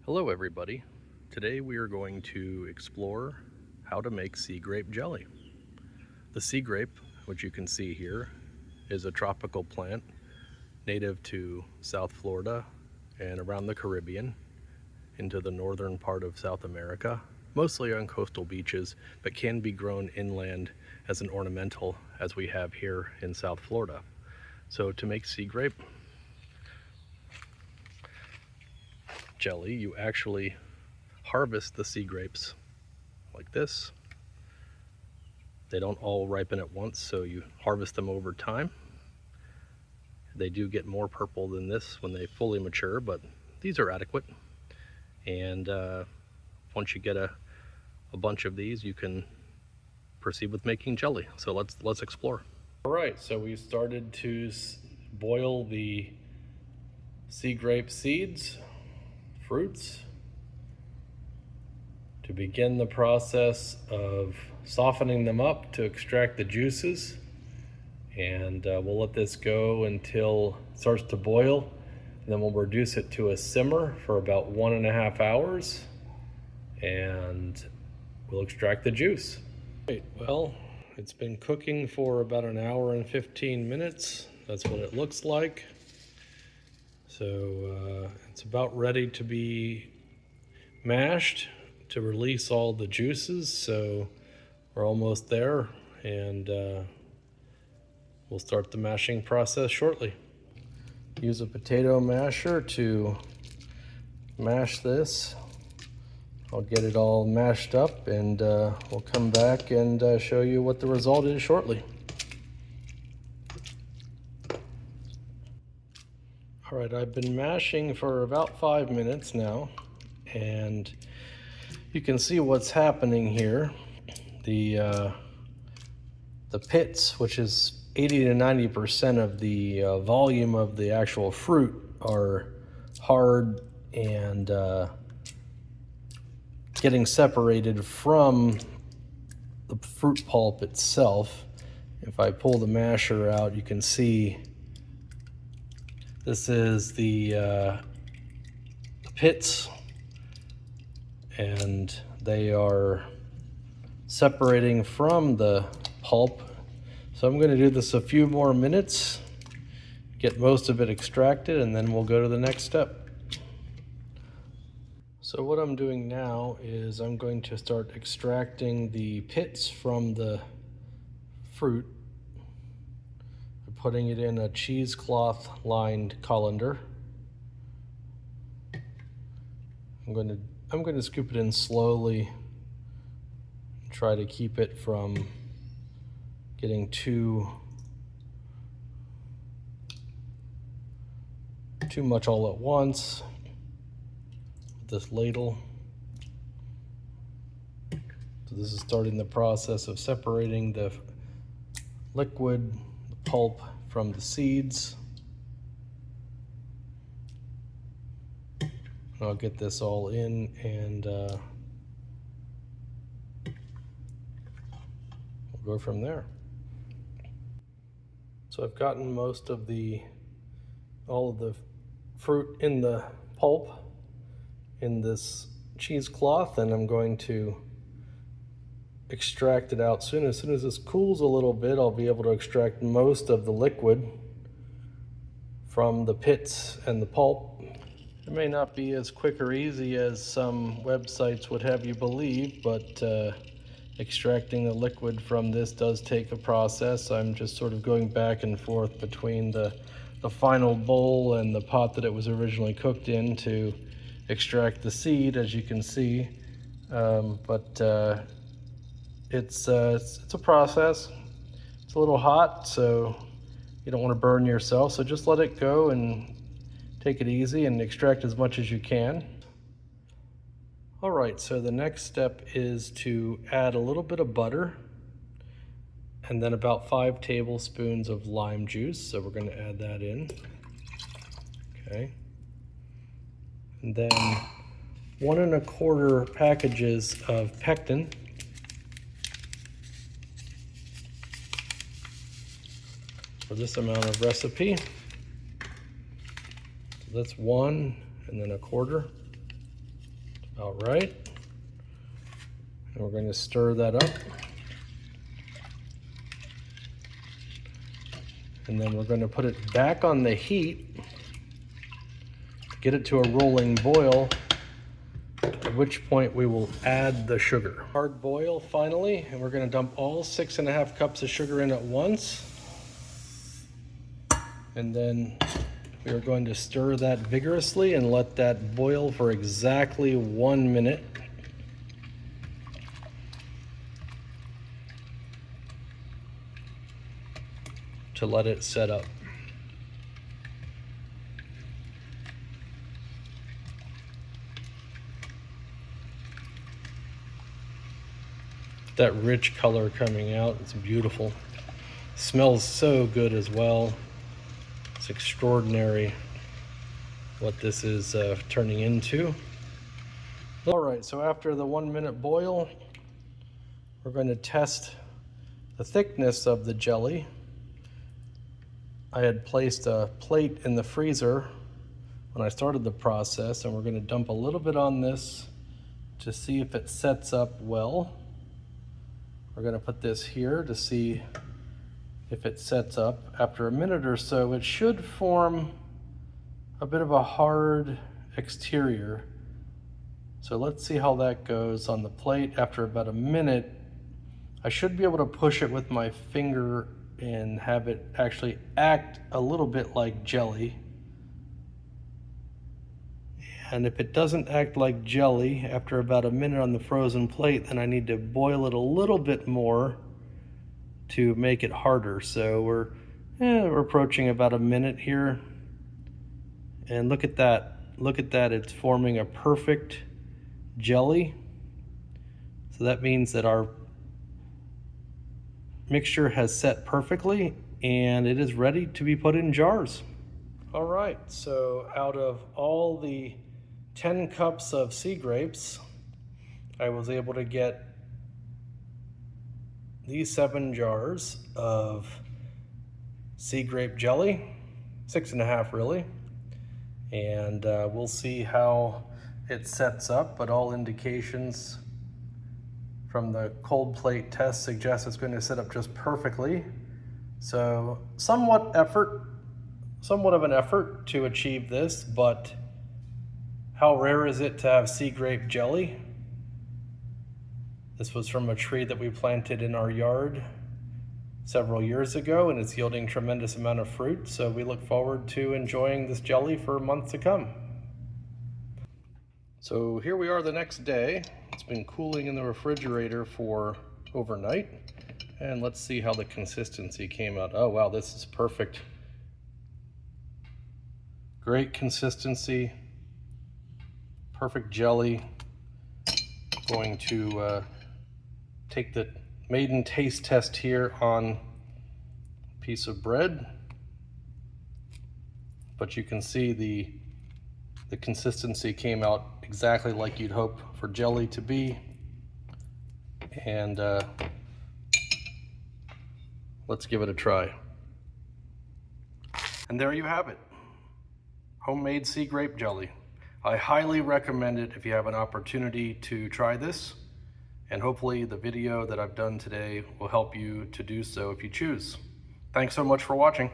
Hello everybody. Today we are going to explore how to make sea grape jelly. The sea grape, which you can see here, is a tropical plant native to South Florida and around the Caribbean into the northern part of South America, mostly on coastal beaches, but can be grown inland as an ornamental as we have here in South Florida. So to make sea grape jelly, you actually harvest the sea grapes like this. They don't all ripen at once, so you harvest them over time. They do get more purple than this when they fully mature, but these are adequate. And once you get a bunch of these, you can proceed with making jelly. So let's explore. All right, so we started to boil the sea grape seeds, fruits, to begin the process of softening them up to extract the juices. And we'll let this go until it starts to boil, and then we'll reduce it to a simmer for about 1.5 hours, and we'll extract the juice. Right, well, it's been cooking for about 1 hour and 15 minutes. That's what it looks like. So it's about ready to be mashed to release all the juices. So we're almost there, and we'll start the mashing process shortly. Use a potato masher to mash this. I'll get it all mashed up, and we'll come back and show you what the result is shortly. All right, I've been mashing for about 5 minutes now, and you can see what's happening here. The pits, which is 80 to 90% of the volume of the actual fruit, are hard and getting separated from the fruit pulp itself. If I pull the masher out, you can see this is the pits, and they are separating from the pulp. So I'm going to do this a few more minutes, get most of it extracted, and then we'll go to the next step. So what I'm doing now is I'm going to start extracting the pits from the fruit, putting it in a cheesecloth lined colander. I'm going to scoop it in slowly, try to keep it from getting too much all at once with this ladle. So this is starting the process of separating the liquid, the pulp, from the seeds. I'll get this all in, and we'll go from there. So I've gotten most of all of the fruit in the pulp in this cheesecloth, and I'm going to extract it out soon. As soon as this cools a little bit, I'll be able to extract most of the liquid from the pits and the pulp. It may not be as quick or easy as some websites would have you believe, but extracting the liquid from this does take a process. I'm just sort of going back and forth between the final bowl and the pot that it was originally cooked in to extract the seed, as you can see. It's a process. It's a little hot, so you don't want to burn yourself. So just let it go and take it easy and extract as much as you can. All right, so the next step is to add a little bit of butter and then about 5 tablespoons of lime juice. So we're going to add that in. Okay. And then 1 1/4 packages of pectin. For this amount of recipe. So that's 1 and then 1/4. All right. And we're going to stir that up. And then we're going to put it back on the heat, get it to a rolling boil, at which point we will add the sugar. Hard boil finally, and we're going to dump all 6.5 cups of sugar in at once. And then we are going to stir that vigorously and let that boil for exactly 1 minute. To let it set up. That rich color coming out, it's beautiful. Smells so good as well. It's extraordinary what this is turning into. All right, so after the 1 minute boil, we're going to test the thickness of the jelly. I had placed a plate in the freezer when I started the process, and we're going to dump a little bit on this to see if it sets up well. We're going to put this here to see if it sets up. After a minute or so, it should form a bit of a hard exterior. So let's see how that goes on the plate. After about a minute, I should be able to push it with my finger and have it actually act a little bit like jelly. And if it doesn't act like jelly after about a minute on the frozen plate, then I need to boil it a little bit more to make it harder. So we're approaching about a minute here. And look at that. Look at that. It's forming a perfect jelly. So that means that our mixture has set perfectly and it is ready to be put in jars. All right, so out of all the 10 cups of sea grapes, I was able to get these 7 jars of sea grape jelly, 6.5 really, and we'll see how it sets up, but all indications from the cold plate test suggests it's going to set up just perfectly. So somewhat of an effort to achieve this, but how rare is it to have sea grape jelly? This was from a tree that we planted in our yard several years ago, and it's yielding tremendous amount of fruit. So we look forward to enjoying this jelly for months to come. So here we are the next day. It's been cooling in the refrigerator for overnight. And let's see how the consistency came out. Oh wow, this is perfect. Great consistency, perfect jelly. Going to take the maiden taste test here on a piece of bread. But you can see the consistency came out exactly like you'd hope for jelly to be. And let's give it a try. And there you have it. Homemade sea grape jelly. I highly recommend it if you have an opportunity to try this. And hopefully the video that I've done today will help you to do so if you choose. Thanks so much for watching.